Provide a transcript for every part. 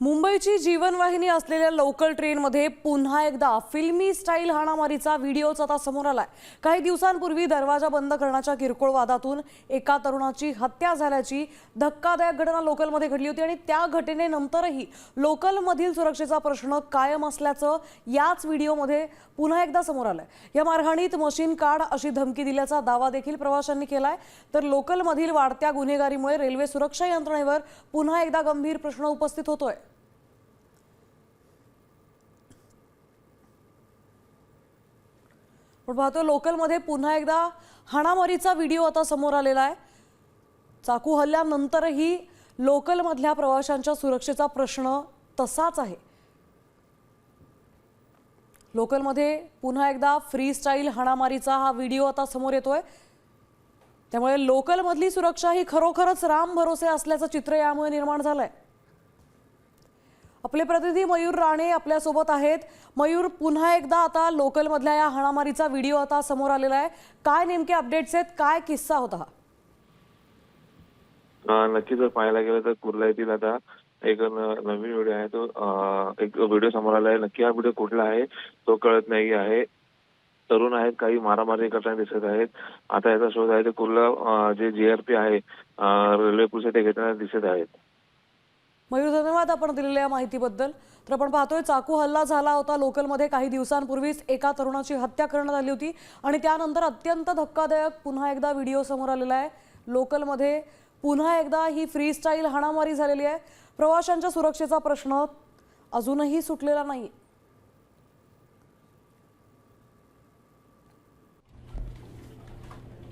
मुंबईची जीवनवाहिनी असलेल्या लोकल ट्रेनमध्ये पुन्हा एकदा फिल्मी स्टाईल हाणामारीचा व्हिडिओच आता समोर आलाय। काही दिवसांपूर्वी दरवाजा बंद करण्याच्या किरकोळ वादातून एका तरुणाची हत्या झाल्याची धक्कादायक घटना लोकलमध्ये घडली होती आणि त्या घटनेनंतरही लोकलमधील सुरक्षेचा प्रश्न कायम असल्याचं याच व्हिडिओमध्ये पुन्हा एकदा समोर आलंय। या मारहाणीत मशीन काढ अशी धमकी दिल्याचा दावा देखील प्रवाशांनी केलाय। तर लोकलमधील वाढत्या गुन्हेगारीमुळे रेल्वे सुरक्षा यंत्रणेवर पुन्हा एकदा गंभीर प्रश्न उपस्थित होतोय। पण पाहतो लोकलमध्ये पुन्हा एकदा हाणामारीचा व्हिडिओ आता समोर आलेला आहे। चाकू हल्ल्यानंतरही लोकलमधल्या प्रवाशांच्या सुरक्षेचा प्रश्न तसाच आहे। लोकलमध्ये पुन्हा एकदा फ्री स्टाईल हाणामारीचा हा व्हिडिओ आता समोर येतोय। त्यामुळे लोकलमधली सुरक्षा ही खरोखरच राम भरोसे असल्याचं चित्र यामुळे निर्माण झालंय। आपले प्रतिनिधी मयूर राणे आपल्या सोबत आहेत। मयूर, पुन्हा एकदा आता लोकलमधल्या या हाणामारीचा व्हिडिओ आता समोर आलेला आहे। काय नेमके अपडेट्स आहेत, काय किस्सा होता हा? नक्की जर पाहायला गेलं तर कुर्ला येथील आता एक नवीन व्हिडिओ आहे। तो एक व्हिडिओ समोर आला आहे। नक्की हा व्हिडिओ कुठला आहे तो कळत नाही आहे। तरुण आहेत, काही मारामारी करताना दिसत आहेत। आता याचा शोध आहे ते कुर्ला जे जीआरपी आहे रेल्वे पोलीस ते घेताना दिसत आहेत। मयूर, धन्यवाद आपण दिलेल्या माहितीबद्दल। तर आपण पाहतोय चाकू हल्ला झाला होता लोकलमध्ये काही दिवसांपूर्वीच एका तरुणाची हत्या करण्यात आली होती आणि त्यानंतर अत्यंत धक्कादायक पुन्हा एकदा व्हिडिओ समोर आलेला आहे। लोकलमध्ये पुन्हा एकदा ही फ्री स्टाईल हाणामारी झालेली आहे। प्रवाशांच्या सुरक्षेचा प्रश्न अजूनही सुटलेला नाही।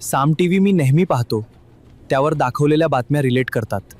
साम टीव्ही मी नेहमी पाहतो, त्यावर दाखवलेल्या बातम्या रिलेट करतात।